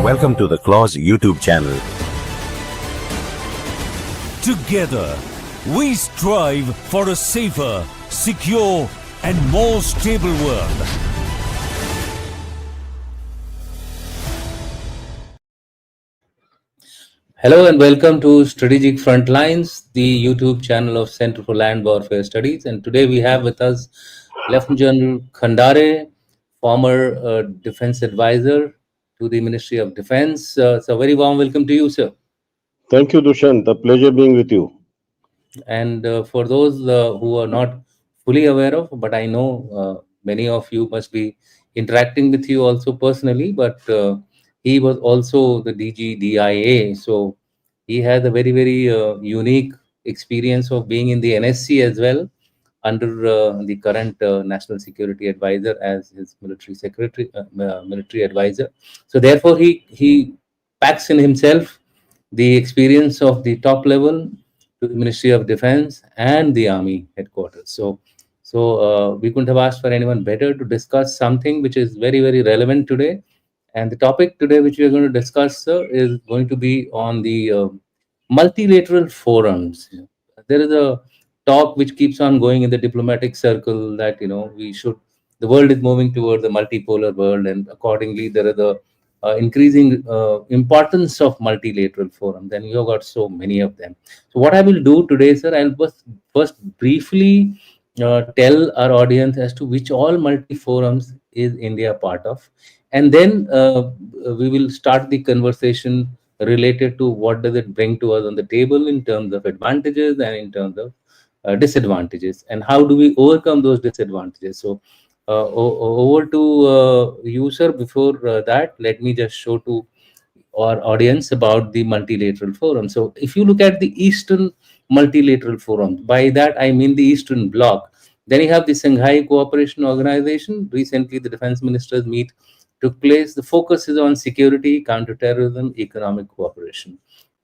Welcome to the Clause YouTube channel. Together, we strive for a safer, secure, and more stable world. Hello and welcome to Strategic Frontlines, the YouTube channel of Center for Land Warfare Studies. And today we have with us Lieutenant General Khandare, former defense advisor to the Ministry of Defense. So very warm welcome to you, sir. Thank you, Dushyant. A pleasure being with you. And for those who are not fully aware of, but I know many of you must be interacting with you also personally, but he was also the DG DIA. So he had a very unique experience of being in the NSC as well, under the current National Security Advisor as his military advisor. So therefore, he packs in himself the experience of the top level to the Ministry of Defense and the Army headquarters. So we couldn't have asked for anyone better to discuss something which is very relevant today. And the topic today which we are going to discuss, sir, is going to be on the multilateral forums. There is a talk which keeps on going in the diplomatic circle that the world is moving towards the multipolar world, and accordingly there are the increasing importance of multilateral forums, and you have got so many of them. So what I will do today, sir, I'll first briefly tell our audience as to which all multi forums is India part of, and then we will start the conversation related to what does it bring to us on the table in terms of advantages and in terms of disadvantages, and how do we overcome those disadvantages. So over to you, sir. Before that, let me just show to our audience about the multilateral forum. So if you look at the Eastern Multilateral Forum, by that I mean the Eastern Bloc, then you have the Shanghai Cooperation Organization. Recently the defense ministers meet took place. The focus is on security, counterterrorism, economic cooperation.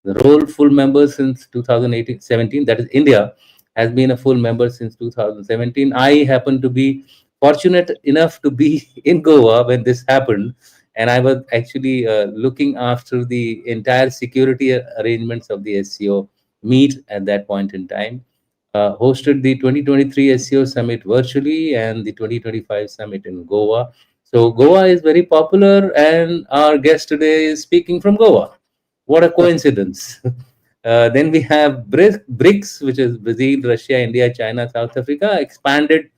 The role full member since 2017, that is India, has been a full member since 2017. I happen to be fortunate enough to be in Goa when this happened, and I was actually looking after the entire security arrangements of the SCO meet at that point in time. Hosted the 2023 SCO summit virtually and the 2025 summit in Goa. So Goa is very popular, and our guest today is speaking from Goa. What a coincidence. Then we have BRICS, which is Brazil, Russia, India, China, South Africa, expanded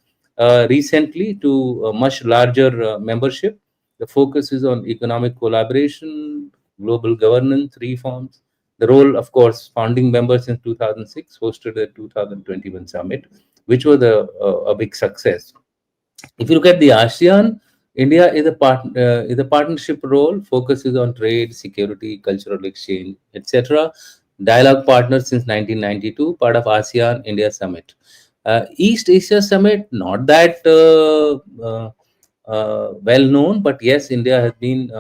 recently to a much larger membership. The focus is on economic collaboration, global governance reforms. The role, of course, founding member since 2006, hosted the 2021 summit, which was a big success. If you look at the ASEAN, India is a partnership role, focuses on trade, security, cultural exchange, etc. Dialogue partner since 1992, part of ASEAN India Summit. East Asia Summit, not that well known, but yes, India has been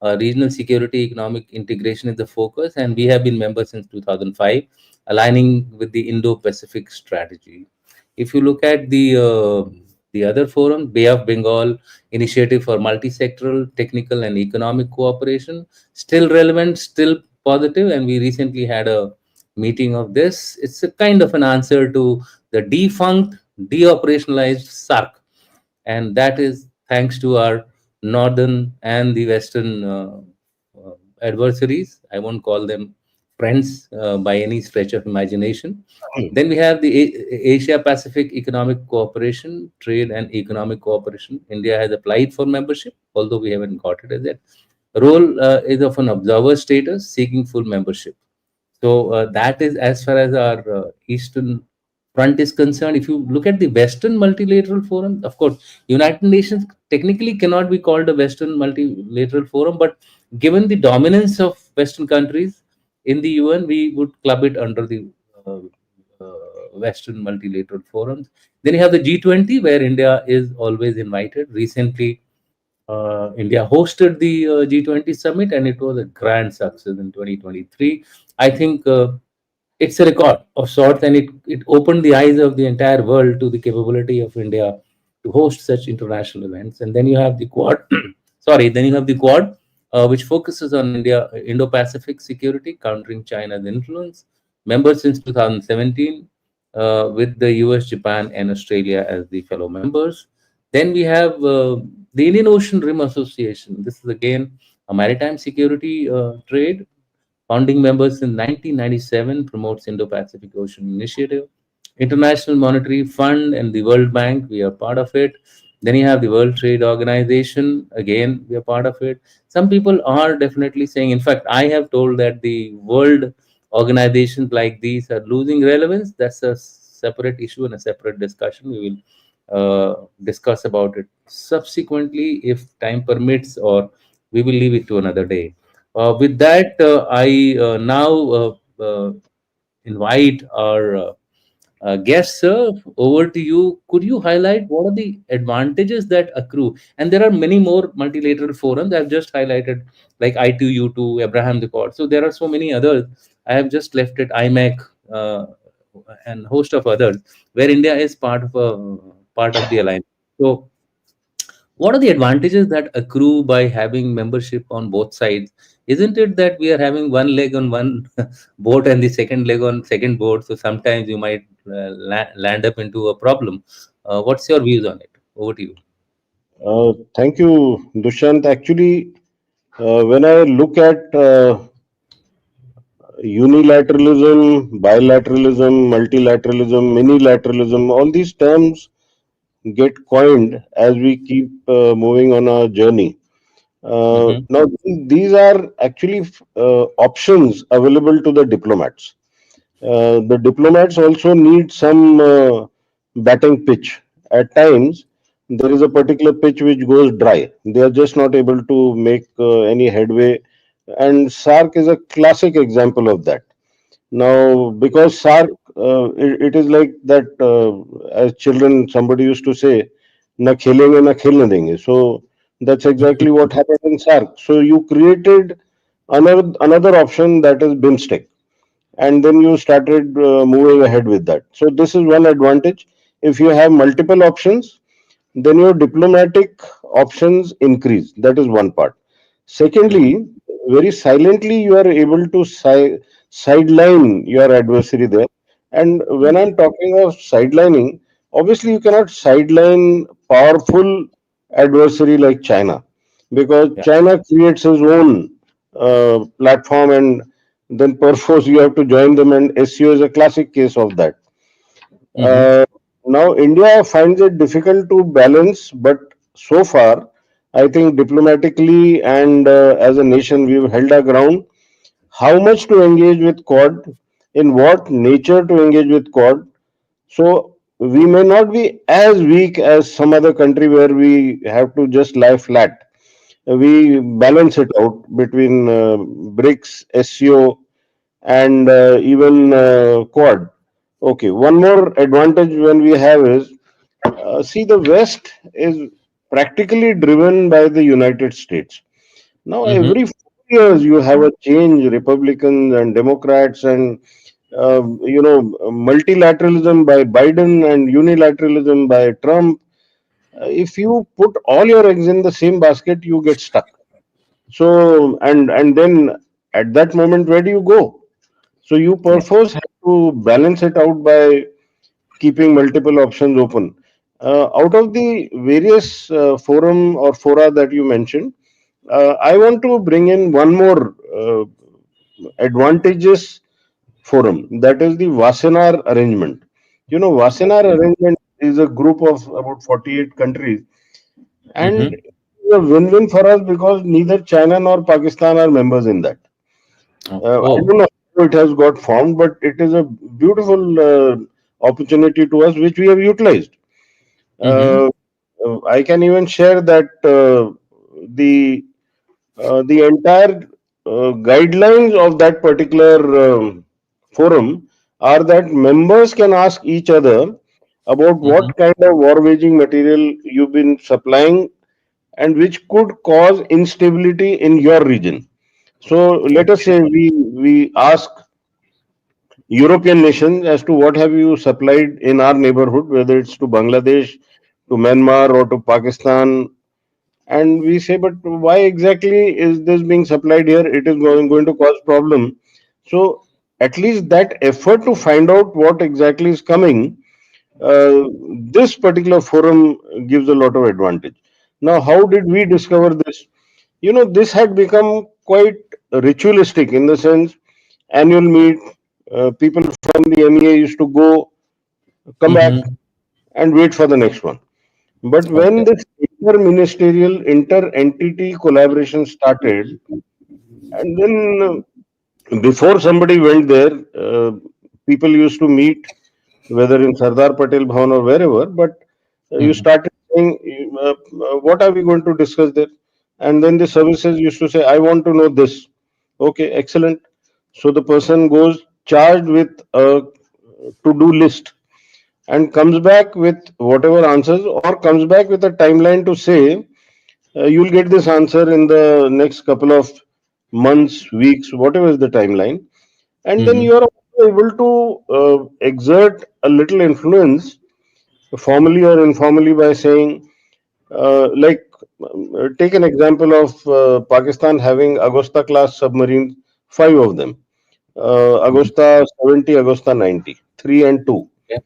regional security, economic integration is the focus, and we have been members since 2005, aligning with the Indo-Pacific strategy. If you look at the other forum, Bay of Bengal Initiative for Multi-Sectoral, Technical and Economic Cooperation, still relevant, still positive, and we recently had a meeting of this. It's a kind of an answer to the defunct, deoperationalized SARC, and that is thanks to our northern and the western adversaries. I won't call them friends by any stretch of imagination. Then we have the Asia Pacific Economic Cooperation, Trade and Economic Cooperation. India has applied for membership, although we haven't got it as yet. Role is of an observer status, seeking full membership. So that is as far as our Eastern front is concerned. If you look at the Western Multilateral Forum, of course, United Nations technically cannot be called a Western Multilateral Forum, but given the dominance of Western countries in the UN, we would club it under the Western Multilateral Forums. Then you have the G20, where India is always invited. Recently, India hosted the G20 summit, and it was a grand success in 2023. I think it's a record of sorts, and it opened the eyes of the entire world to the capability of India to host such international events. And then you have the Quad. Then you have the Quad, which focuses on Indo-Pacific security, countering China's influence. Member since 2017, with the US, Japan, and Australia as the fellow members. Then we have the Indian Ocean Rim Association. This is again a maritime security trade. Founding members in 1997, promotes Indo-Pacific Ocean Initiative. International Monetary Fund and the World Bank, we are part of it. Then you have the World Trade Organization, again, we are part of it. Some people are definitely saying, in fact, I have told that the world organizations like these are losing relevance. That's a separate issue and a separate discussion. We will discuss about it subsequently if time permits, or we will leave it to another day. With that, I now invite our guest, sir, over to you. Could you highlight what are the advantages that accrue? And there are many more multilateral forums. I've just highlighted like I2U2, Abraham Accord. So there are so many others. I have just left it IMEC and host of others where India is part of the alliance. So what are the advantages that accrue by having membership on both sides? Isn't it that we are having one leg on one boat and the second leg on second boat? So sometimes you might land up into a problem. What's your views on it? Over to you. Thank you, Dushyant. Actually, when I look at unilateralism, bilateralism, multilateralism, minilateralism, all these terms get coined as we keep moving on our journey. Mm-hmm. Now, these are actually options available to the diplomats. The diplomats also need some batting pitch. At times, there is a particular pitch which goes dry. They are just not able to make any headway. And SARC is a classic example of that. Now, because SARC, it is like that, as children, somebody used to say, na khelenge, na khelne denge. So that's exactly what happened in SARC. So you created another option, that is BIMSTEC, and then you started moving ahead with that. So this is one advantage. If you have multiple options, then your diplomatic options increase. That is one part. Secondly, very silently you are able to sideline your adversary there. And when I'm talking of sidelining, obviously you cannot sideline powerful adversary like China, because Yeah. China creates its own platform, and then perforce you have to join them, and SEO is a classic case of that. Mm-hmm. Uh, Now, India finds it difficult to balance, but so far, I think diplomatically and as a nation, we've held our ground. How much to engage with Quad, in what nature to engage with Quad. So, we may not be as weak as some other country where we have to just lie flat. We balance it out between BRICS, SEO, and even Quad. Okay, one more advantage when we have is, see, the West is practically driven by the United States. Now, Mm-hmm. every 4 years, you have a change, Republicans and Democrats, and multilateralism by Biden and unilateralism by Trump. If you put all your eggs in the same basket, you get stuck. So, and then at that moment, where do you go? So you Yeah. perforce have to balance it out by keeping multiple options open. Out of the various forum or fora that you mentioned, I want to bring in one more advantageous forum, that is the Wassenaar arrangement. You know, Wassenaar Okay. arrangement is a group of about 48 countries, and Mm-hmm. it's a win-win for us because neither China nor Pakistan are members in that. I Oh. don't know how it has got formed, but it is a beautiful opportunity to us, which we have utilized. Mm-hmm. Uh, I can even share that the the entire guidelines of that particular forum are that members can ask each other about Mm-hmm. what kind of war waging material you've been supplying and which could cause instability in your region. So let us Okay. say we ask European nations as to what have you supplied in our neighborhood, whether it's to Bangladesh, to Myanmar, or to Pakistan, and we say, but why exactly is this being supplied here? It is going to cause problem. So at least that effort to find out what exactly is coming, uh, this particular forum gives a lot of advantage. Now, how did we discover this? This had become quite ritualistic in the sense annual meet, people from the MEA used to go, come back, Mm-hmm. and wait for the next one. But when Okay. this inter-ministerial, inter-entity collaboration started, and then before somebody went there, people used to meet, whether in Sardar Patel Bhavan or wherever, but you Mm-hmm. started saying, what are we going to discuss there? And then the services used to say, I want to know this. Okay, excellent. So the person goes charged with a to-do list and comes back with whatever answers, or comes back with a timeline to say, you'll get this answer in the next couple of months, weeks, whatever is the timeline. And then Mm-hmm. you are also able to exert a little influence, formally or informally, by saying, like, take an example of Pakistan having Agosta class submarines, five of them. Agosta 70, Agosta 90, 3 and 2. Yeah.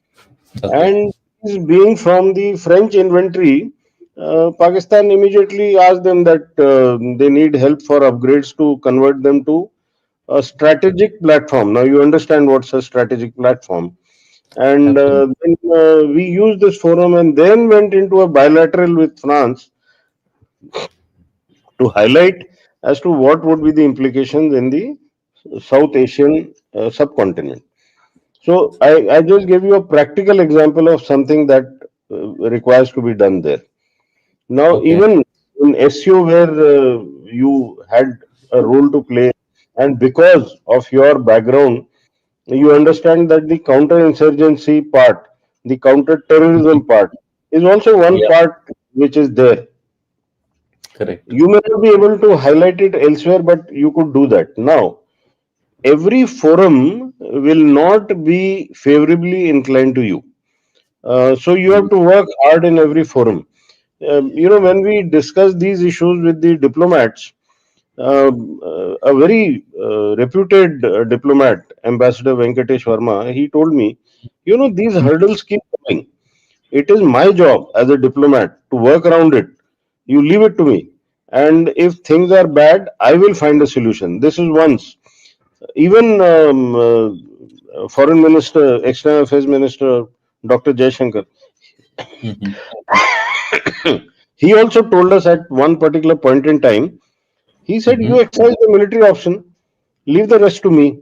Okay. And this being from the French inventory, Pakistan immediately asked them that they need help for upgrades to convert them to a strategic platform. Now you understand what's a strategic platform. And Absolutely. then we used this forum and then went into a bilateral with France to highlight as to what would be the implications in the South Asian subcontinent. So I just gave you a practical example of something that requires to be done there. Now, Okay. even in SEO, where you had a role to play, and because of your background, you understand that the counter-insurgency part, the counter-terrorism part, is also one Yeah. part which is there. Correct. You may not be able to highlight it elsewhere, but you could do that. Now, every forum will not be favorably inclined to you. So you have to work hard in every forum. When we discuss these issues with the diplomats, a very reputed diplomat, Ambassador Venkatesh Verma, he told me, these hurdles keep coming. It is my job as a diplomat to work around it. You leave it to me. And if things are bad, I will find a solution. This is once. Even Foreign Minister, External Affairs Minister, Dr. Jaishankar, Mm-hmm. he also told us at one particular point in time, he said, Mm-hmm. you exercise the military option, leave the rest to me.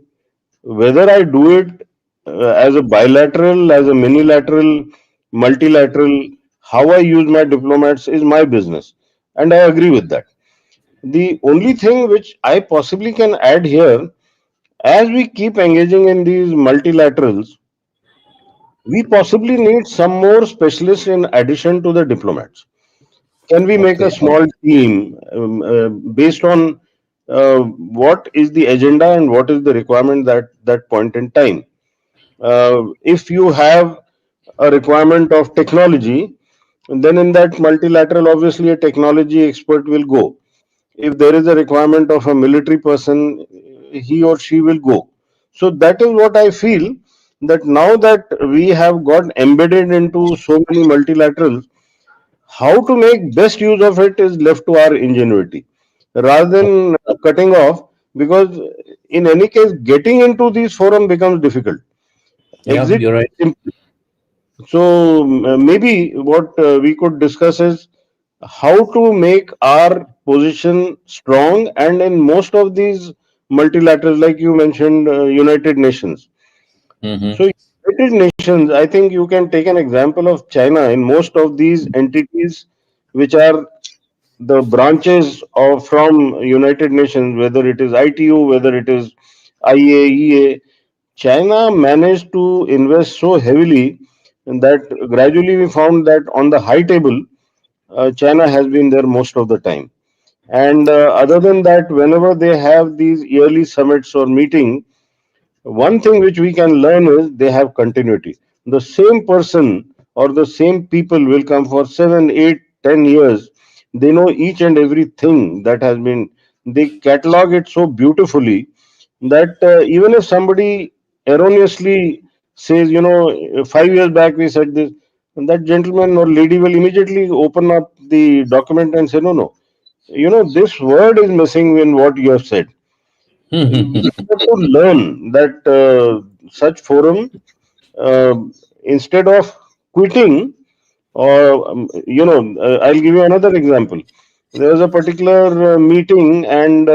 Whether I do it as a bilateral, as a minilateral, multilateral, how I use my diplomats is my business. And I agree with that. The only thing which I possibly can add here, as we keep engaging in these multilaterals, we possibly need some more specialists in addition to the diplomats. Can we make a Okay. small team based on what is the agenda and what is the requirement that point in time? If you have a requirement of technology, then in that multilateral, obviously a technology expert will go. If there is a requirement of a military person, he or she will go. So that is what I feel, that now that we have got embedded into so many multilaterals, how to make best use of it is left to our ingenuity rather than cutting off, because in any case getting into these forum becomes difficult. Yeah, Exit you're right. is simple. So maybe what we could discuss is how to make our position strong, and in most of these multilaterals, like you mentioned, United Nations. Mm-hmm. So United Nations, I think you can take an example of China. In most of these entities, which are the branches of from United Nations, whether it is ITU, whether it is IAEA, China managed to invest so heavily that gradually we found that on the high table, China has been there most of the time. And other than that, whenever they have these yearly summits or meetings, one thing which we can learn is they have continuity. The same person or the same people will come for 7, 8, 10 years, They know each and everything that has been, they catalog it so beautifully that even if somebody erroneously says, 5 years back we said this, and that gentleman or lady will immediately open up the document and say, no, no, this word is missing in what you have said. We have to learn that such forum, uh, instead of quitting, or I'll give you another example. There was a particular meeting, and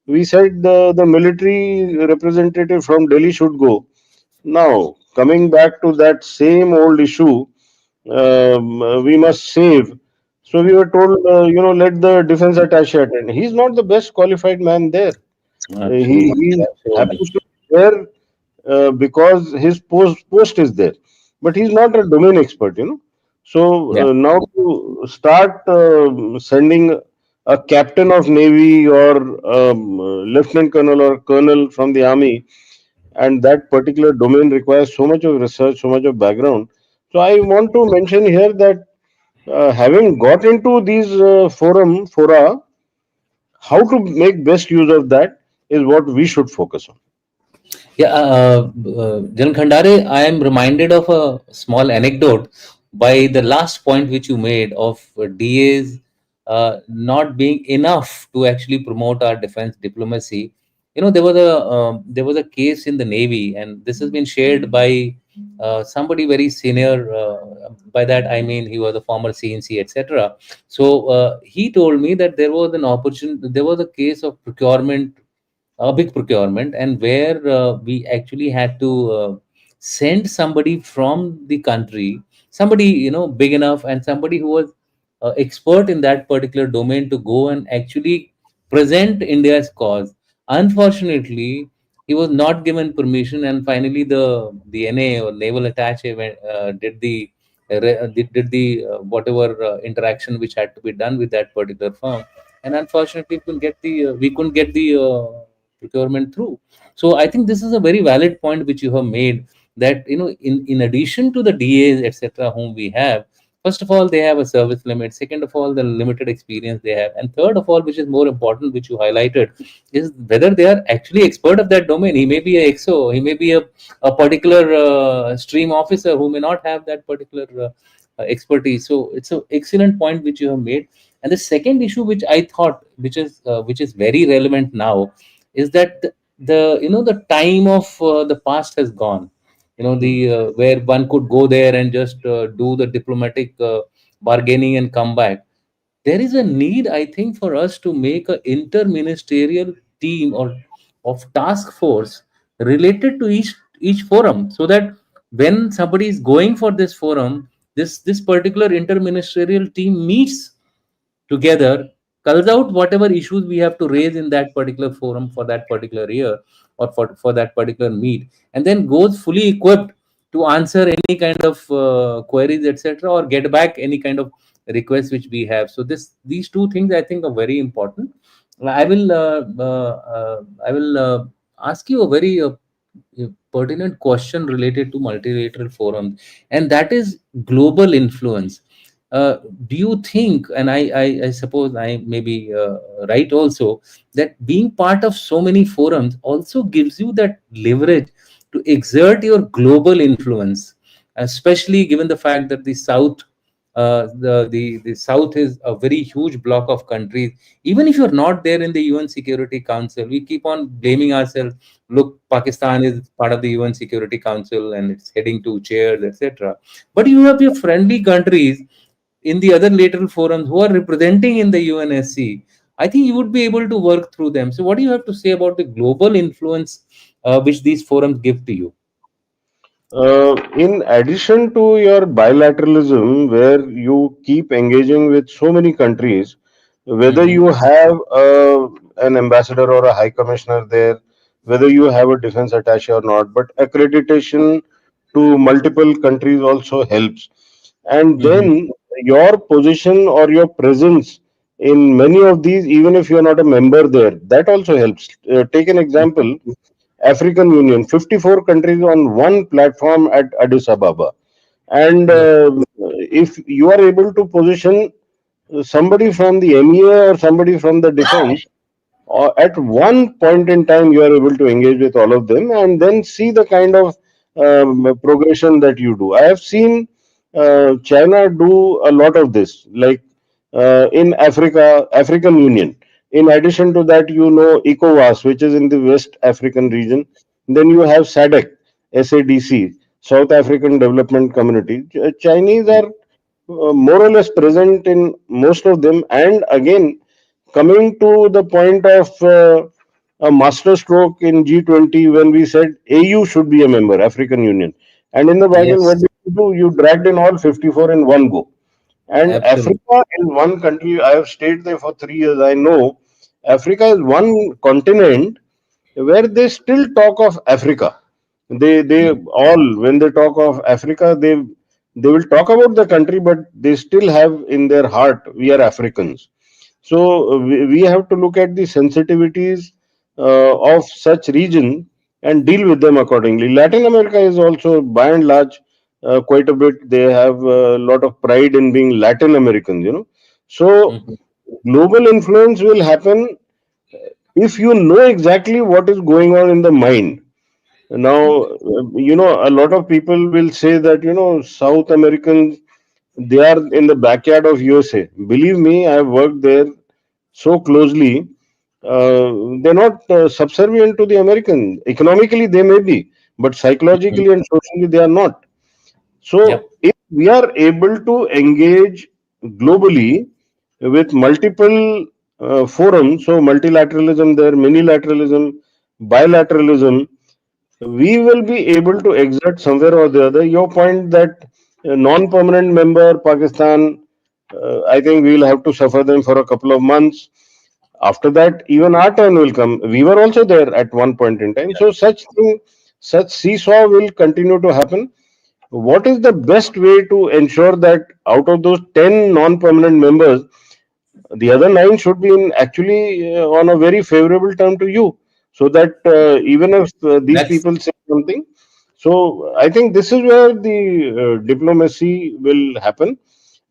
we said the military representative from Delhi should go. Now, coming back to that same old issue, we must save. So we were told, let the defense attaché attend. He's not the best qualified man there. He Absolutely. happens to be there because his post is there, but he's not a domain expert. So Yeah. now to start sending a captain of navy or lieutenant colonel or colonel from the army, and that particular domain requires so much of research, so much of background. So I want to mention here that having got into these fora, how to make best use of that is what we should focus on. Yeah, Jan Khandare, I am reminded of a small anecdote by the last point which you made of DAs not being enough to actually promote our defense diplomacy. There was a case in the Navy, and this has been shared by somebody very senior. By that I mean he was a former CNC, etc. So he told me that there was an opportunity. There was a case of procurement, a big procurement, and where we actually had to send somebody from the country, somebody big enough, and somebody who was expert in that particular domain, to go and actually present India's cause. Unfortunately, he was not given permission, and finally the NA or naval attache did the whatever interaction which had to be done with that particular firm, and unfortunately we couldn't get the procurement through. So I think this is a very valid point which you have made, that in addition to the DAs, etc., whom we have, first of all they have a service limit, second of all the limited experience they have, and third of all, which is more important, which you highlighted, is whether they are actually expert of that domain. He may be a XO, he may be a particular stream officer who may not have that particular expertise. So it's an excellent point which you have made. And the second issue which I thought, which is very relevant now, is that the time of the past has gone. The where one could go there and just do the diplomatic bargaining and come back. There is a need, I think, for us to make a interministerial team or of task force related to each forum, so that when somebody is going for this forum, this particular interministerial team meets together, culls out whatever issues we have to raise in that particular forum for that particular year, or for that particular meet, and then goes fully equipped to answer any kind of queries, etc., or get back any kind of requests which we have. So these two things I think are very important. I will ask you a very pertinent question related to multilateral forums, and that is global influence. uh, do you think, and I suppose I may be right also, that being part of so many forums also gives you that leverage to exert your global influence, especially given the fact that the South, the South is a very huge block of countries. Even if you're not there in the UN Security Council, we keep on blaming ourselves. Look, Pakistan is part of the UN Security Council and it's heading to chairs, etc. But you have your friendly countries in the other lateral forums who are representing in the UNSC. I think you would be able to work through them. So, what do you have to say about the global influence which these forums give to you? In addition to your bilateralism, where you keep engaging with so many countries, whether Hmm. you have an ambassador or a high commissioner there, whether you have a defense attaché or not, but accreditation to multiple countries also helps. And Hmm. then your position or your presence in many of these, even if you are not a member there, that also helps. Take an example. African Union, 54 countries on one platform at Addis Ababa. And Yeah. if you are able to position somebody from the MEA or somebody from the defense, or at one point in time you are able to engage with all of them and then see the kind of progression that you do. I have seen China do a lot of this, like in Africa, African Union. In addition to that, ECOWAS, which is in the West African region. Then you have SADC, SADC, South African Development Community. Chinese are more or less present in most of them. And again, coming to the point of a master stroke in G20, when we said AU should be a member, African Union. And in the bargain, what Yes, did you do? You dragged in all 54 in one go. And absolutely. Africa in one country, I have stayed there for 3 years. I know Africa is one continent where they still talk of Africa. They all, when they talk of Africa, they will talk about the country, but they still have in their heart we are Africans. So we have to look at the sensitivities of such region and deal with them accordingly. Latin America is also by and large quite a bit. They have a lot of pride in being Latin Americans. So Mhm. global influence will happen if you know exactly what is going on in the mind. Now, a lot of people will say that, South Americans, they are in the backyard of USA. Believe me, I have worked there so closely. They're not subservient to the Americans. Economically, they may be, but Mhm. psychologically and socially, they are not. Yep. So, if we are able to engage globally with multiple forums, so multilateralism, there, minilateralism, bilateralism, we will be able to exert somewhere or the other. Your point that non-permanent member Pakistan, I think we will have to suffer them for a couple of months. After that, even our turn will come. We were also there at one point in time. So such seesaw will continue to happen. What is the best way to ensure that out of those 10 non-permanent members, the other nine should be in actually on a very favorable term to you, so that even if these That's people say something, so I think this is where the diplomacy will happen.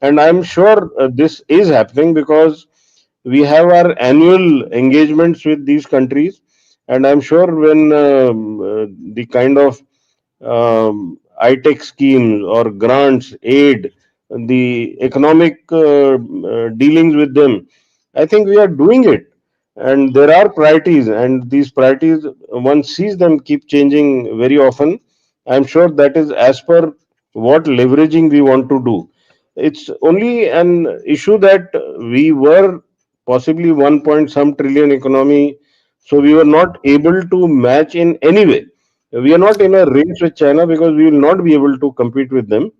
And I'm sure this is happening because we have our annual engagements with these countries. And I'm sure when the kind of ITEC schemes or grants, aid, the economic dealings with them, I think we are doing it. And there are priorities, and these priorities, one sees them keep changing very often. I'm sure that is as per what leveraging we want to do. It's only an issue that we were possibly 1 point some trillion economy, so we were not able to match in any way. We are not in a race with China because we will not be able to compete with them.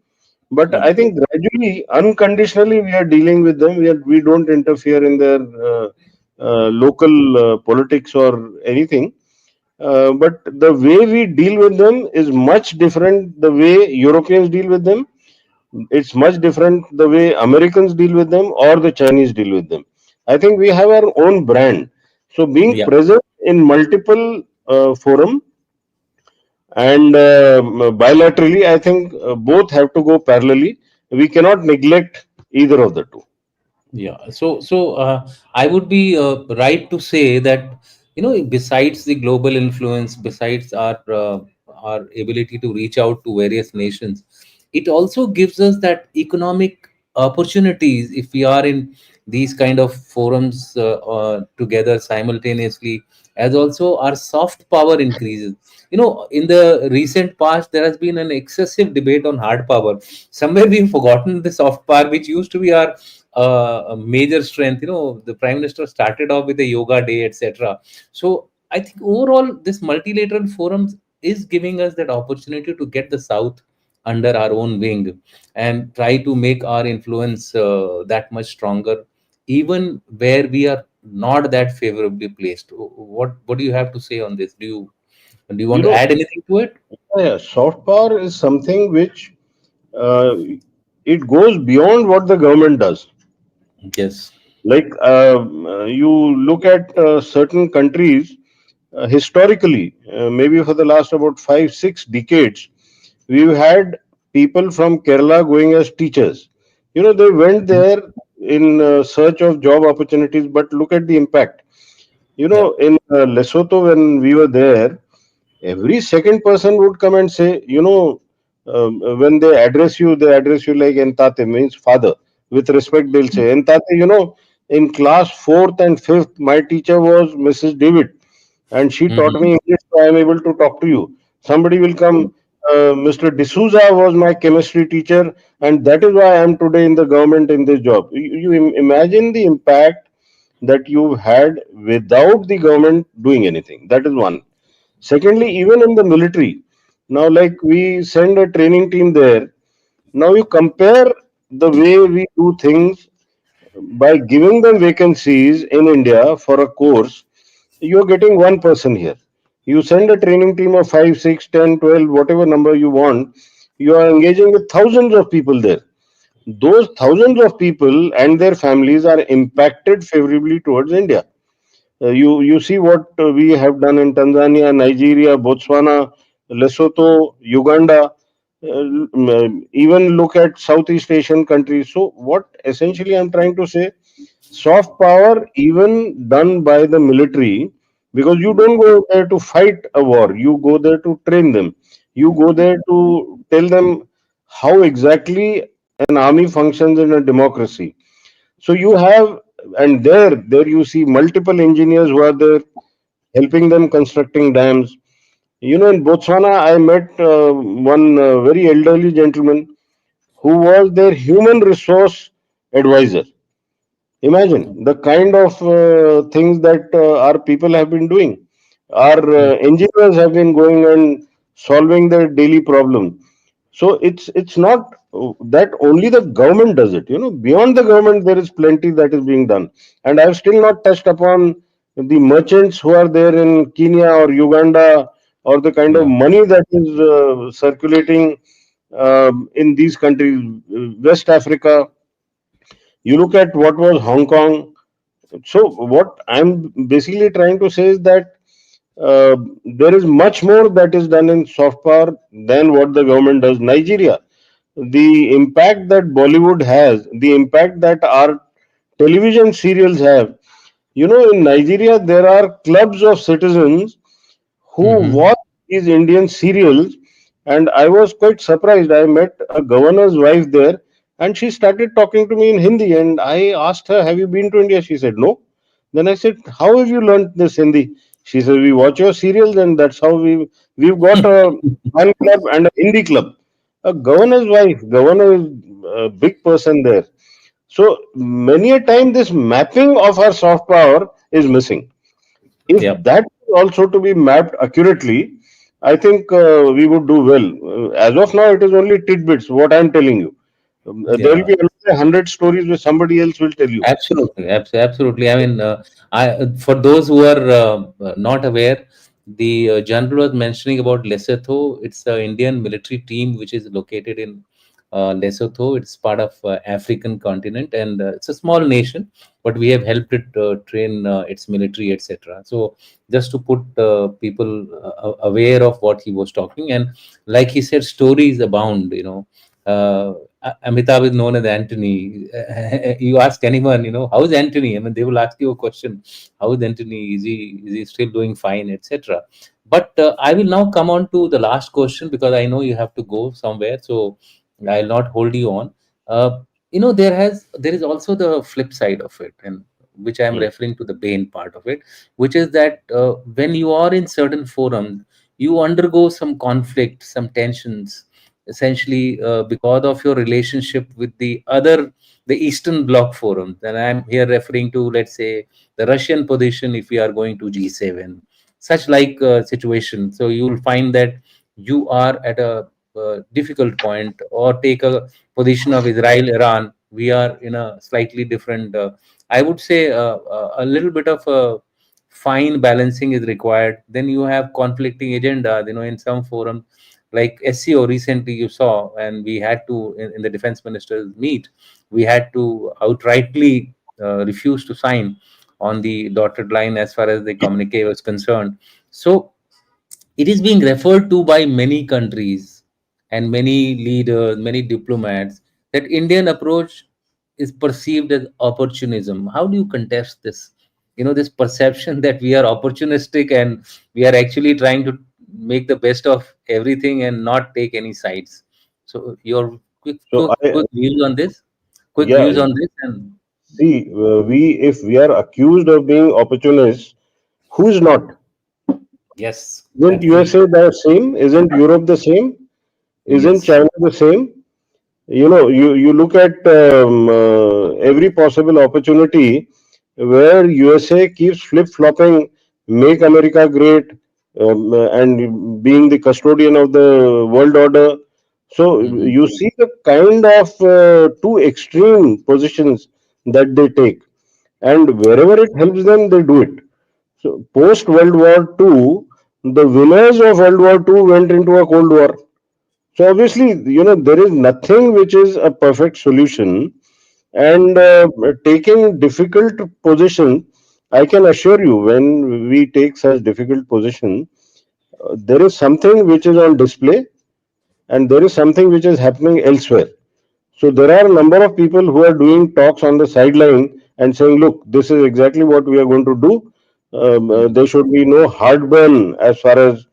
But I think gradually, unconditionally, we are dealing with them. We don't interfere in their local politics or anything. But the way we deal with them is much different. The way Europeans deal with them, it's much different. The way Americans deal with them or the Chinese deal with them. I think we have our own brand. So being yeah. present in multiple forum and bilaterally, I think both have to go parallelly. We cannot neglect either of the two. Yeah. So I would be right to say that, besides the global influence, besides our ability to reach out to various nations, it also gives us that economic opportunities if we are in these kind of forums together simultaneously, as also our soft power increases. In the recent past, there has been an excessive debate on hard power. Somewhere we've forgotten the soft power, which used to be our a major strength. The prime minister started off with a yoga day, etc. So I think overall this multilateral forums is giving us that opportunity to get the south under our own wing and try to make our influence that much stronger, even where we are not that favorably placed. What do you have to say on this? Do you You want to know, add anything to it? yeah, soft power is something which uh, it goes beyond what the government does. Yes. Like you look at certain countries historically, maybe for the last about 5 6 decades, we've had people from Kerala going as teachers. They went there in search of job opportunities, but look at the impact. Yeah. In Lesotho, when we were there, every second person would come and say, when they address you like Entate, means father. With respect, they'll say, Entate, in class fourth and fifth, my teacher was Mrs. David, and she taught Mhm. me English, so I am able to talk to you. Somebody will come, Mr. D'Souza was my chemistry teacher, and that is why I am today in the government in this job. You imagine the impact that you had without the government doing anything. That is one. Secondly, even in the military, now like we send a training team there. Now you compare the way we do things by giving them vacancies in India for a course, you're getting one person here. You send a training team of 5, 6, 10, 12, whatever number you want, you are engaging with thousands of people there. Those thousands of people and their families are impacted favorably towards India. You see what we have done in Tanzania, Nigeria, Botswana, Lesotho, Uganda. Even look at Southeast Asian countries. So, what essentially I'm trying to say, soft power, even done by the military, because you don't go there to fight a war, you go there to train them. You go there to tell them how exactly an army functions in a democracy. So you have, and there you see multiple engineers who are there helping them constructing dams. In Botswana, I met one very elderly gentleman who was their human resource advisor. Imagine the kind of things that our people have been doing. Our engineers have been going and solving their daily problems. So it's not that only the government does it. Beyond the government, there is plenty that is being done. And I've still not touched upon the merchants who are there in Kenya or Uganda, or the kind of Yeah. money that is circulating in these countries, West Africa. You look at what was Hong Kong. So what I'm basically trying to say is that uh, there is much more that is done in soft power than what the government does. Nigeria, the impact that Bollywood has, the impact that our television serials have. In Nigeria, there are clubs of citizens who Hmm. watch these Indian serials, and I was quite surprised. I met a governor's wife there, and she started talking to me in Hindi, and I asked her, "Have you been to India?" She said, "No." Then I said, "How have you learned this Hindi?" She said, "We watch your serials, and that's how we've got a fan club and a Hindi club." A governor's wife, governor is a big person there. So many a time, this mapping of our soft power is missing. If Yeah. that is also to be mapped accurately, I think we would do well. As of now, it is only tidbits, what I'm telling you. There will Yeah. be another 100 stories which somebody else will tell you. Absolutely, absolutely. I mean, for those who are not aware, the general was mentioning about Lesotho. It's an Indian military team which is located in Lesotho. It's part of African continent, and it's a small nation, but we have helped it train its military, etc. So, just to put people aware of what he was talking, and like he said, stories abound. Amitabh is known as Anthony. You ask anyone, how's Anthony? I mean, they will ask you a question: how is Anthony? Is he still doing fine, etc. But I will now come on to the last question because I know you have to go somewhere, so I'll not hold you on. There is also the flip side of it, and which I am Hmm. referring to the Bane part of it, which is that when you are in certain forums, you undergo some conflict, some tensions essentially because of your relationship with the Eastern Bloc forums. And I'm here referring to, let's say, the Russian position if we are going to G7, such like situation. So you'll find that you are at a difficult point, or take a position of Israel, Iran. We are in a slightly different, I would say, a little bit of a fine balancing is required. Then you have conflicting agendas, in some forums like SCO recently you saw, and we had to in the defense ministers meet, we had to outrightly refuse to sign on the dotted line as far as the communique was concerned. So it is being referred to by many countries and many leaders, many diplomats, that Indian approach is perceived as opportunism. How do you contest this? This perception that we are opportunistic and we are actually trying to make the best of everything and not take any sides. So your So quick views on this. Quick yeah, views on this, and see, if we are accused of being opportunists, who's not? yes, Isn't USA absolutely. the same? Isn't Europe the same? Isn't Yes. China the same? You look at every possible opportunity where USA keeps flip-flopping, make America great, and being the custodian of the world order. So Hmm. you see the kind of two extreme positions that they take, and wherever it helps them, they do it. So post World War II, the winners of World War II went into a Cold War. So obviously, there is nothing which is a perfect solution, and taking difficult position, I can assure you, when we take such difficult position, there is something which is on display, and there is something which is happening elsewhere. So there are a number of people who are doing talks on the sideline and saying, "Look, this is exactly what we are going to do. There should be no heartburn as far as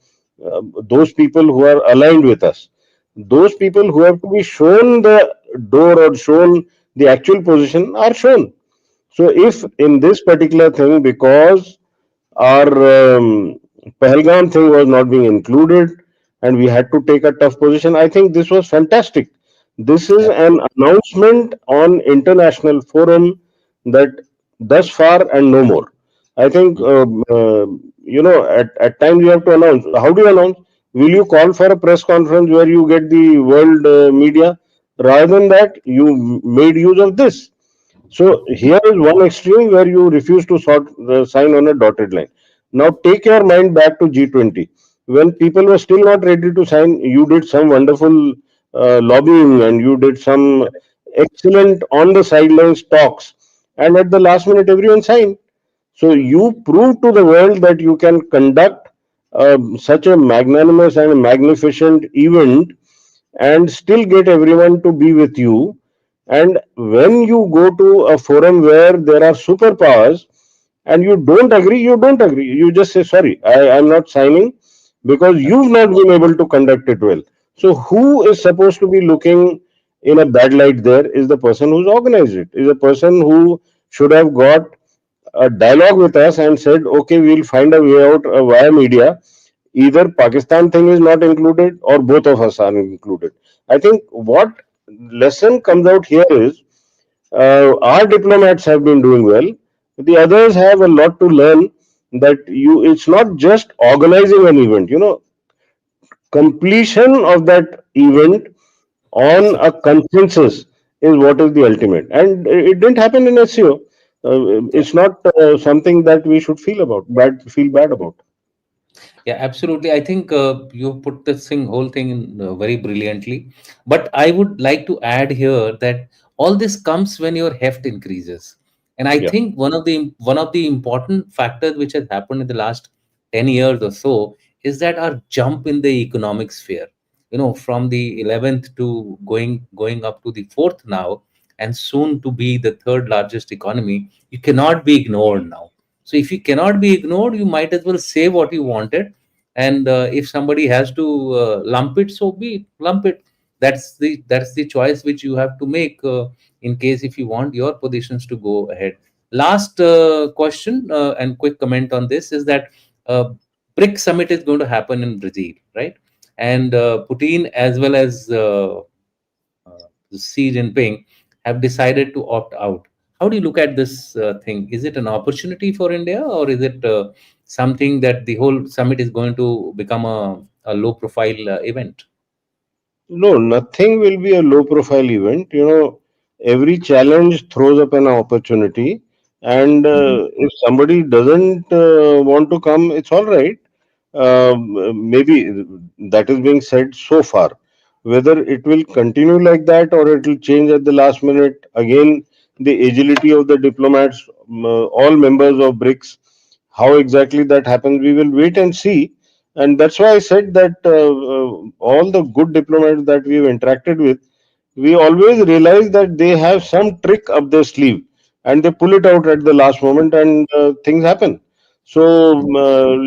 those people who are aligned with us. Those people who have to be shown the door or shown the actual position are shown." So if in this particular thing, because our Pahalgam thing was not being included, and we had to take a tough position. I think this was fantastic. This is an Absolutely. announcement on international forum that thus far and no more. I think at times you have to announce. How do you announce? Will you call for a press conference where you get the world media? Rather than that, you made use of this. So here is one extreme where you refuse to sign on a dotted line. Now take your mind back to G20. When people were still not ready to sign, you did some wonderful lobbying, and you did some excellent on the sidelines talks. And at the last minute, everyone signed. So you prove to the world that you can conduct such a magnanimous and magnificent event and still get everyone to be with you. And when you go to a forum where there are superpowers and you don't agree, you don't agree. You just say, sorry, I'm not signing because you've not been able to conduct it well. So, who is supposed to be looking in a bad light there is the person who's organized it, is a person who should have got a dialogue with us and said, okay, we'll find a way out via media. Either Pakistan thing is not included or both of us are included. I think what lesson comes out here is our diplomats have been doing well. The others have a lot to learn. That it's not just organizing an event. Completion of that event on a consensus is what is the ultimate, and it didn't happen in SEO. It's not something that we should feel bad about. Yeah, absolutely. I think you put this whole thing in very brilliantly. But I would like to add here that all this comes when your heft increases. And I Yeah. think one of the important factors which has happened in the last 10 years or so is that our jump in the economic sphere, from the 11th to going up to the fourth now, and soon to be the third largest economy, you cannot be ignored now. So if you cannot be ignored, you might as well say what you wanted, and if somebody has to lump it, so be it, lump it. That's the choice which you have to make, in case if you want your positions to go ahead. Last question, and quick comment on this is that uh, BRIC summit is going to happen in Brazil, right? And Putin as well as Xi Jinping have decided to opt out. How do you look at this thing? Is it an opportunity for India, or is it something that the whole summit is going to become a low profile event? No, nothing will be a low profile event. Every challenge throws up an opportunity. And Mhm. if somebody doesn't want to come, it's all right. Maybe that is being said so far. Whether it will continue like that or it will change at the last minute, again, the agility of the diplomats, all members of BRICS, how exactly that happens, we will wait and see. And that's why I said that all the good diplomats that we've interacted with, we always realize that they have some trick up their sleeve and they pull it out at the last moment, and things happen. So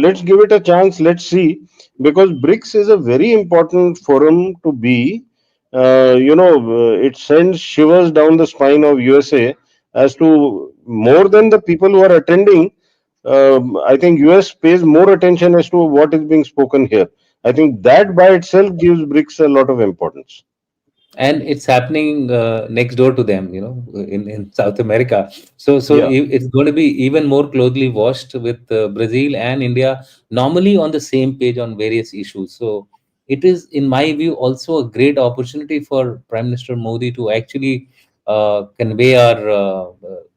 let's give it a chance. Let's see, because BRICS is a very important forum to be. It sends shivers down the spine of USA as to more than the people who are attending. I think US pays more attention as to what is being spoken here. I think that by itself gives BRICS a lot of importance. And it's happening next door to them, in South America. So Yeah, it's going to be even more closely watched with Brazil and India normally on the same page on various issues. So it is, in my view, also a great opportunity for Prime Minister Modi to actually convey our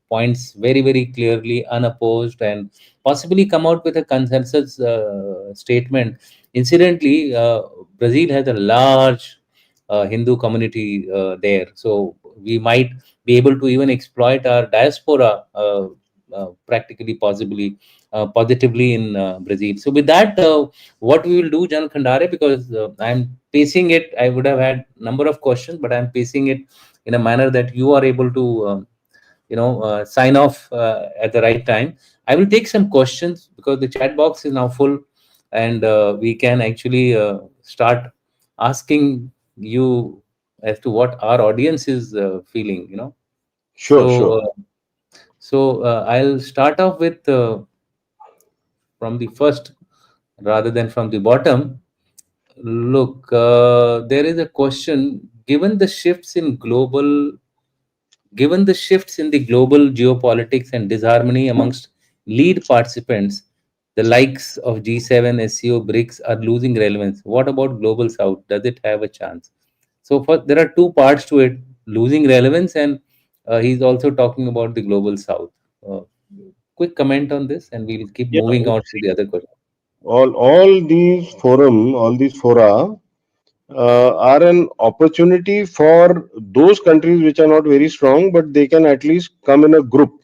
points very, very clearly, unopposed, and possibly come out with a consensus statement. Incidentally, Brazil has a large Hindu community there. So we might be able to even exploit our diaspora practically, possibly, positively in Brazil. So with that, what we will do, Jan Khandare, because I'm pacing it, I would have had number of questions, but I'm pacing it in a manner that you are able to sign off at the right time. I will take some questions because the chat box is now full, and we can actually start asking you as to what our audience is feeling. sure, So sure. I'll start off with from the first rather than from the bottom. Look, there is a question. Given the shifts in the global geopolitics and disharmony amongst lead participants, the likes of G7, SCO, BRICS are losing relevance. What about Global South? Does it have a chance? So there are two parts to it: losing relevance, and he's also talking about the Global South. Uh, Quick comment on this, and we'll keep Yeah, moving on to the other question. all these fora are an opportunity for those countries which are not very strong, but they can at least come in a group.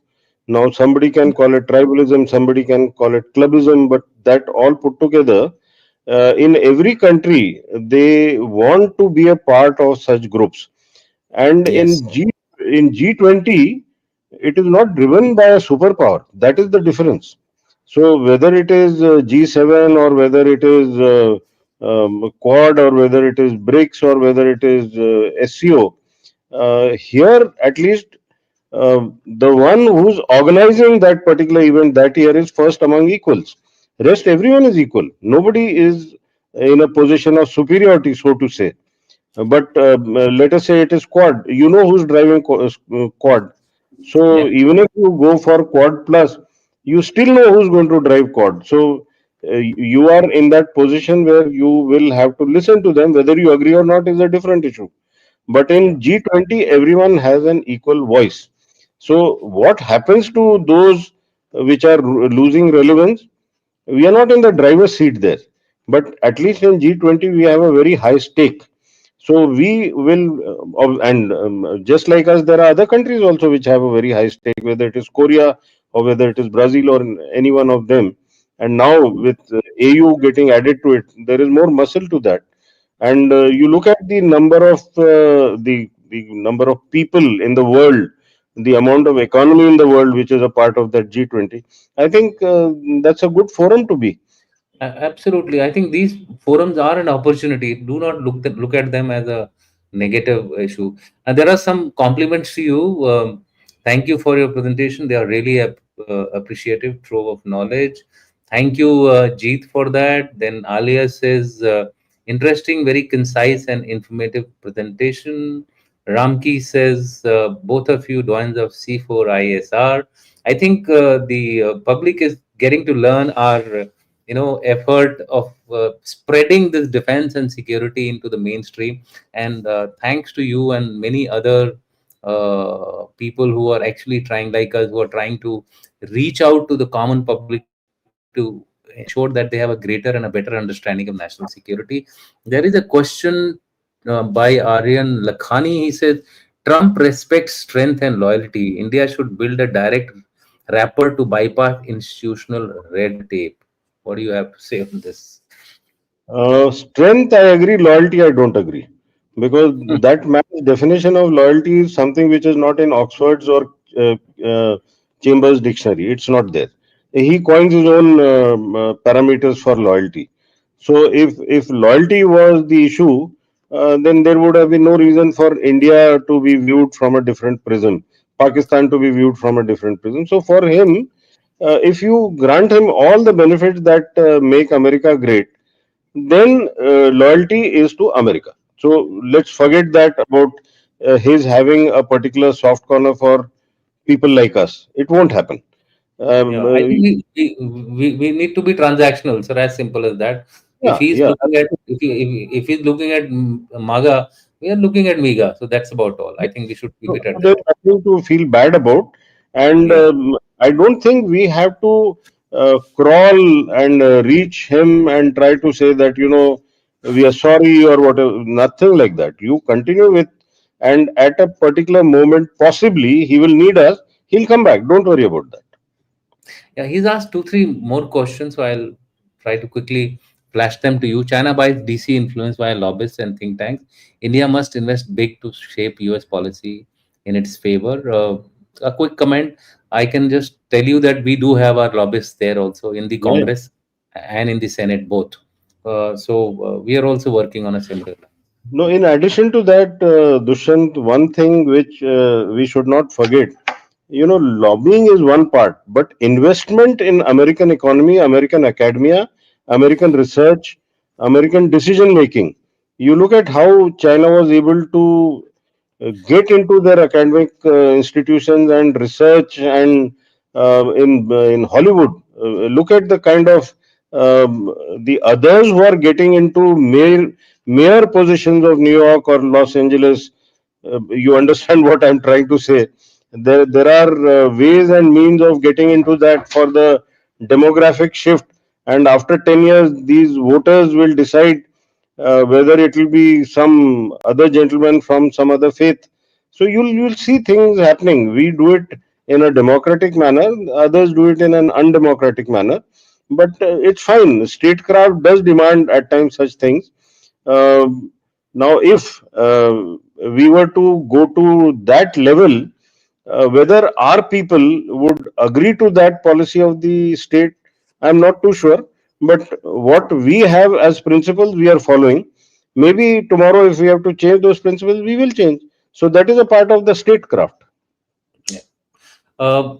Now, somebody can call it tribalism, somebody can call it clubism, but that all put together, in every country, they want to be a part of such groups. And Yes. in G20, it is not driven by a superpower. That is the difference. So whether it is G7 or whether it is Quad or whether it is BRICS or whether it is SCO, here at least the one who's organizing that particular event that year is first among equals. Rest everyone is equal. Nobody is in a position of superiority, so to say. But let us say it is quad. You know who's driving quad. So Yeah. even if you go for quad plus, you still know who's going to drive quad. So you are in that position where you will have to listen to them. Whether you agree or not is a different issue. But Yeah. in G20, everyone has an equal voice. So what happens to those which are losing relevance? We are not in the driver's seat there, but at least in G20 we have a very high stake. So we will, and just like us, there are other countries also which have a very high stake, whether it is Korea or whether it is Brazil or any one of them. And now with AU getting added to it, there is more muscle to that. And you look at the number of the number of people in the world, the amount of economy in the world which is a part of that G20. I think that's a good forum to be. Absolutely. I think these forums are an opportunity. Do not look at them as a negative issue. And there are some compliments to you. Thank you for your presentation. They are really appreciative, trove of knowledge. Thank you, Jeet, for that. Then Alia says, interesting, very concise and informative presentation. Ramki says, both of you doyens of C4ISR. I think the public is getting to learn our effort of spreading this defense and security into the mainstream, and thanks to you and many other people who are actually trying, like us, who are trying to reach out to the common public to ensure that they have a greater and a better understanding of national security. There is a question by Aryan Lakhani. He says, Trump respects strength and loyalty. India should build a direct wrapper to bypass institutional red tape. What do you have to say on this? Strength, I agree. Loyalty, I don't agree. because that man's definition of loyalty is something which is not in Oxford's or uh, uh, Chambers dictionary. It's not there. He coins his own parameters for loyalty. So if loyalty was the issue, then there would have been no reason for India to be viewed from a different prism, Pakistan to be viewed from a different prism. So for him, if you grant him all the benefits that make America great, then loyalty is to America. So let's forget that about his having a particular soft corner for people like us. It won't happen. Yeah, Um, I uh, think we need to be transactional, sir. As simple as that. If yeah, he's yeah. looking at if he's looking at MAGA, we are looking at MIGA. So that's about all. I think we should keep So it at that. there's nothing to feel bad about, and Yeah, I don't think we have to crawl and reach him and try to say that we are sorry or whatever. Nothing like that. You continue with, and at a particular moment, possibly he will need us. He'll come back. Don't worry about that. yeah. He's asked two, three more questions, so I'll try to quickly flash them to you. China buys DC influence via lobbyists and think tanks. India must invest big to shape US policy in its favor. A quick comment. I can just tell you that we do have our lobbyists there also in the Yeah. Congress and in the Senate both. So we are also working on a similar line. No, in addition to that, Dushyant, one thing which we should not forget, lobbying is one part, but investment in American economy, American academia, American research, American decision making. You look at how China was able to get into their academic institutions and research and in Hollywood. Look at the kind of the others who are getting into mayor positions of New York or Los Angeles. You understand what I'm trying to say. There are ways and means of getting into that for the demographic shift, and after 10 years these voters will decide whether it will be some other gentleman from some other faith. So you'll see things happening. We do it in a democratic manner, others do it in an undemocratic manner, but it's fine. Statecraft does demand at times such things. Now, if we were to go to that level, whether our people would agree to that policy of the state, I'm not too sure. But what we have as principles, we are following. Maybe tomorrow, if we have to change those principles, we will change. So that is a part of the statecraft. Yeah. Uh,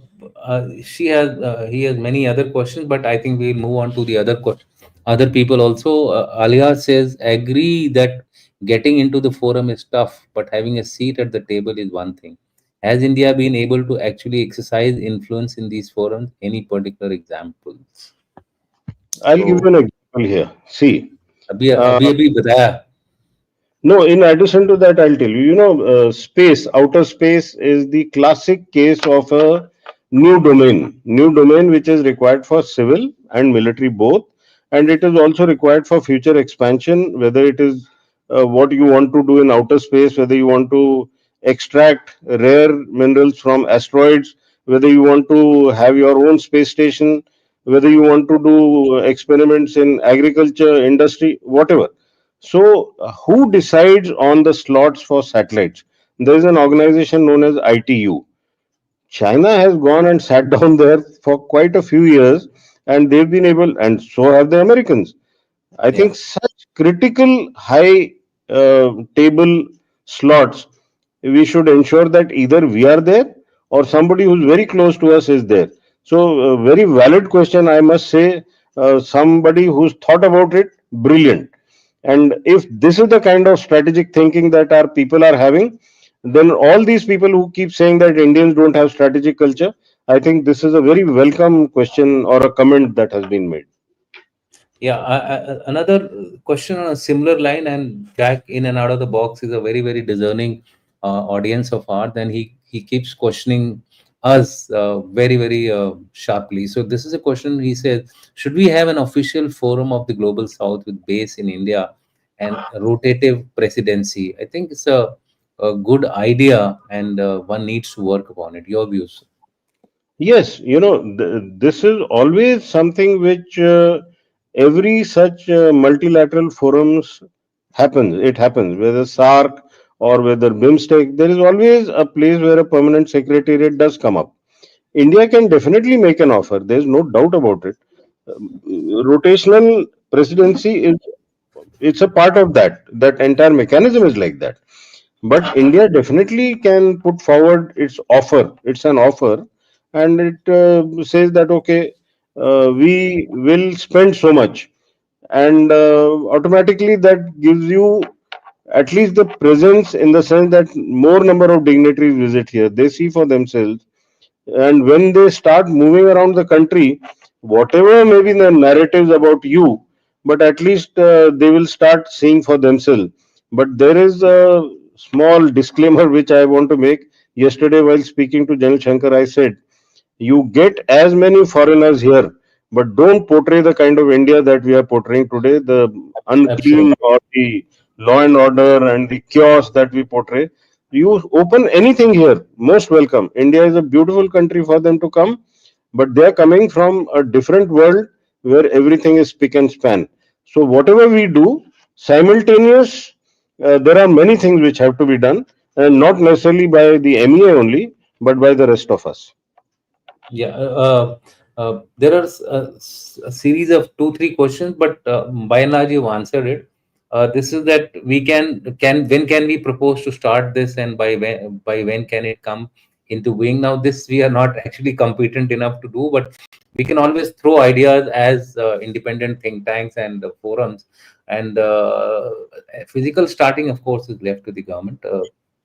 he has many other questions, but I think we'll move on to the other people also. Alia says, agree that getting into the forum is tough, but having a seat at the table is one thing. Has India been able to actually exercise influence in these forums? Any particular examples? I'll give you So, an example here. See, अभी uh, अभी अभी बताया. no, in addition to that, I'll tell you, space, outer space is the classic case of a new domain which is required for civil and military both, and it is also required for future expansion, whether it is what you want to do in outer space, whether you want to extract rare minerals from asteroids, whether you want to have your own space station, whether you want to do experiments in agriculture, industry, whatever. So, who decides on the slots for satellites? There is an organization known as ITU. China has gone and sat down there for quite a few years, and they've been able, and so have the Americans. I Yeah. think such critical high table slots, we should ensure that either we are there or somebody who's very close to us is there. So, very valid question, I must say. Somebody who's thought about it, brilliant. And if this is the kind of strategic thinking that our people are having, then all these people who keep saying that Indians don't have strategic culture, I think this is a very welcome question or a comment that has been made. Yeah, another question on a similar line and back in and out of the box is a very, very discerning audience of ours, and he keeps questioning us very, very sharply. So this is a question. He says, should we have an official forum of the global south with base in India and rotative presidency? I think it's a good idea, and one needs to work upon it. Your views? Yes, this is always something which every such multilateral forums happens. It happens. Whether SARC or whether BIMSTEC, there is always a place where a permanent secretariat does come up. India can definitely make an offer. There's no doubt about it. Rotational presidency is it's a part of that. That entire mechanism is like that. But India definitely can put forward its offer. It's an offer, and it says that okay, we will spend so much, and automatically that gives you at least the presence in the sense that more number of dignitaries visit here. They see for themselves, and when they start moving around the country, whatever may be the narratives about you, but at least they will start seeing for themselves. But there is a small disclaimer which I want to make. Yesterday, while speaking to General Shankar, I said, you get as many foreigners here, but don't portray the kind of India that we are portraying today, the unclean Absolutely. or the law and order and the chaos that we portray. You open anything here, most welcome. India is a beautiful country for them to come, but they are coming from a different world where everything is spick and span. So whatever we do, simultaneous, there are many things which have to be done, and not necessarily by the MEA only, but by the rest of us. Yeah, there are a series of two, three questions, but by and large, you've answered it. This is that we can when can we propose to start this, and by when can it come into being? Now, this we are not actually competent enough to do, but we can always throw ideas as independent think tanks and forums. And physical starting, of course, is left to the government.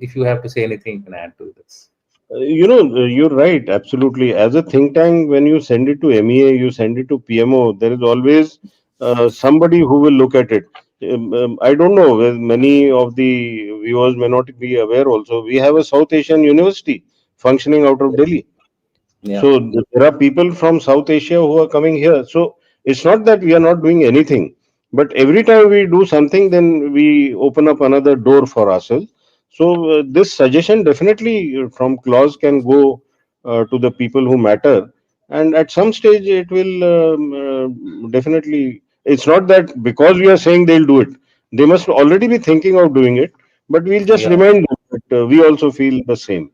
If you have to say anything, you can add to this. You're right, absolutely. As a think tank, when you send it to MEA, you send it to PMO, there is always somebody who will look at it. I don't know, many of the viewers may not be aware also. We have a South Asian university functioning out of Delhi. Yeah, So there are people from South Asia who are coming here. So it's not that we are not doing anything, but every time we do something, then we open up another door for ourselves. So this suggestion definitely from clause can go to the people who matter, and at some stage it will definitely. It's not that because we are saying they'll do it, they must already be thinking of doing it. But we'll just yeah. remind them that we also feel the same.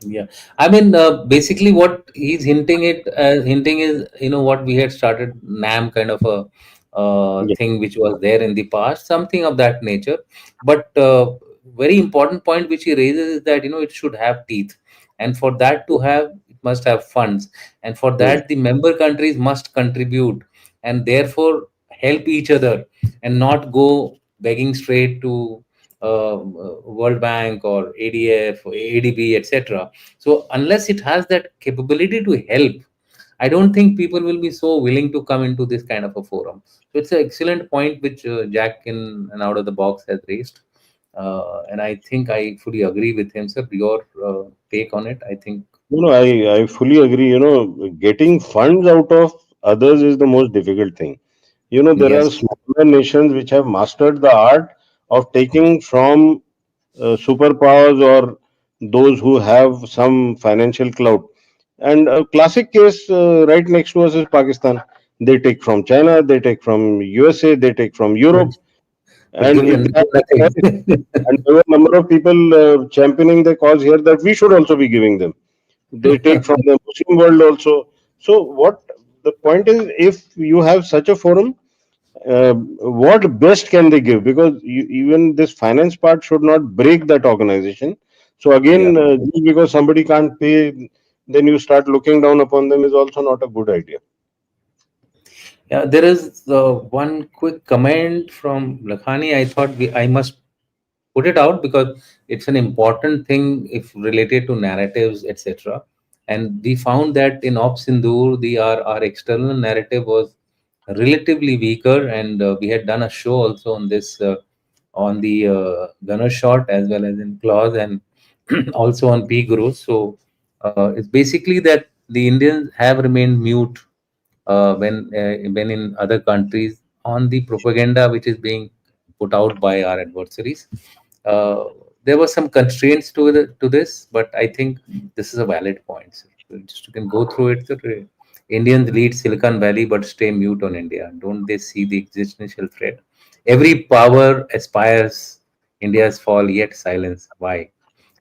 Yeah, I mean, basically, what he's hinting is, what we had started NAM kind of a Yeah. thing which was there in the past, something of that nature. But very important point which he raises is that it should have teeth, and for that to have, it must have funds, and for Hmm. that the member countries must contribute, and therefore help each other, and not go begging straight to World Bank or ADF or ADB, etc. So unless it has that capability to help, I don't think people will be so willing to come into this kind of a forum. So it's an excellent point which Jack in and out of the box has raised, and I think I fully agree with him, sir. Your take on it, I think. I fully agree. Getting funds out of others is the most difficult thing. There are Yes. smaller nations which have mastered the art of taking from superpowers or those who have some financial clout. And a classic case right next to us is Pakistan. They take from China, they take from USA, they take from But, Europe. but And give if them they have the choice, nothing. and there were a number of people championing the cause here that we should also be giving them. They take from the Muslim world also. So what the point is, if you have such a forum, what best can they give? Because even this finance part should not break that organization. So Yeah. again, just because somebody can't pay, then you start looking down upon them is also not a good idea. Yeah, there is one quick comment from Lakhani. I thought I must put it out because it's an important thing if related to narratives, etc. And we found that in Op Sindoor, our external narrative was relatively weaker, and we had done a show also on this on the gunner shot as well as in clause, and also on P Guru. So it's basically that the Indians have remained mute when in other countries on the propaganda which is being put out by our adversaries. Uh, there were some constraints to this, but I think this is a valid point. Sir. So just you can go through it. Sir. Indians lead Silicon Valley but stay mute on India. Don't they see the existential threat? Every power aspires India's fall, yet silence. Why?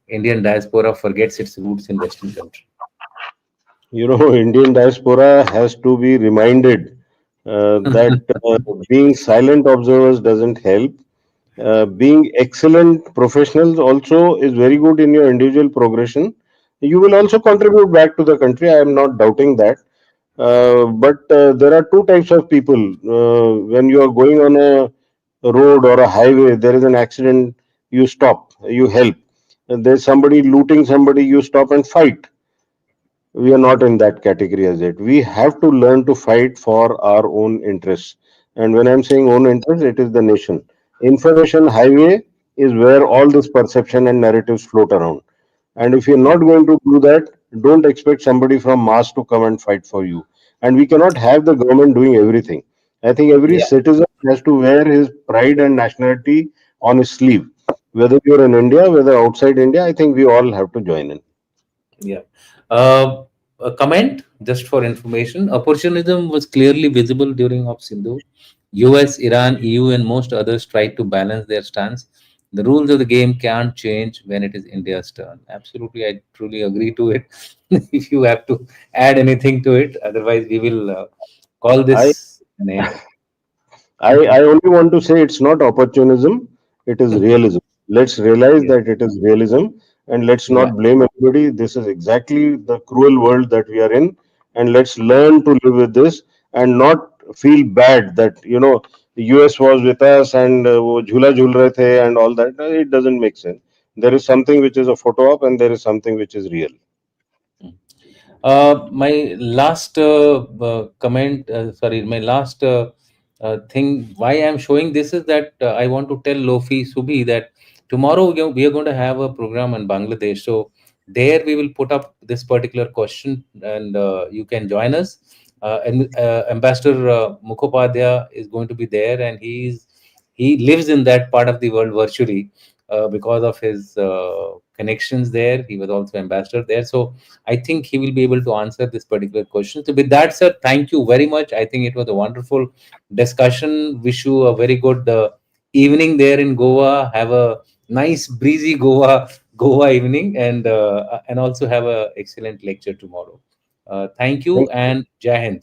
Indian diaspora forgets its roots in Western country. Indian diaspora has to be reminded that being silent observers doesn't help. Being excellent professionals also is very good in your individual progression. You will also contribute back to the country. I am not doubting that. But there are two types of people. When you are going on a road or a highway, there is an accident, you stop, you help. And there's somebody looting somebody, you stop and fight. We are not in that category as yet. We have to learn to fight for our own interests. And when I'm saying own interest, it is the nation. Information highway is where all this perception and narratives float around. And if you're not going to do that, don't expect somebody from Mars to come and fight for you. And we cannot have the government doing everything. I think every Yeah. citizen has to wear his pride and nationality on his sleeve. Whether you're in India, whether outside India, I think we all have to join in. Yeah. A comment just for information. Opportunism was clearly visible during Op Sindhu. US, Iran, EU, and most others tried to balance their stance. The rules of the game can't change when it is India's turn. Absolutely, I truly agree to it. If you have to add anything to it, otherwise we will call I this an end. I only want to say it's not opportunism, it is realism. Let's realize Yeah. that it is realism and let's Yeah. not blame anybody. This is exactly the cruel world that we are in, and let's learn to live with this and not feel bad that the US was with us and wo jhula jhul rahe the and all that. It doesn't make sense. There is something which is a photo op and there is something which is real. My last comment, sorry, my last thing why I'm showing this is that I want to tell Lofi Subi that tomorrow we are going to have a program in Bangladesh. So there we will put up this particular question and you can join us. And Ambassador Mukhopadhyay is going to be there and he lives in that part of the world virtually because of his connections there. He was also ambassador there. So I think he will be able to answer this particular question. So, with that, sir, thank you very much. I think it was a wonderful discussion. Wish you a very good evening there in Goa. Have a nice breezy Goa evening, and also have a excellent lecture tomorrow. Thank you and Jai Hind.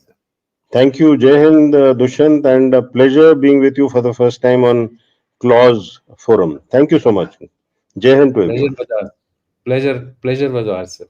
Thank you, Jai Hind, Dushyant, and a pleasure being with you for the first time on Clause Forum. Thank you so much. Jai Hind to Pleasure everyone. was ours. Pleasure was ours, sir.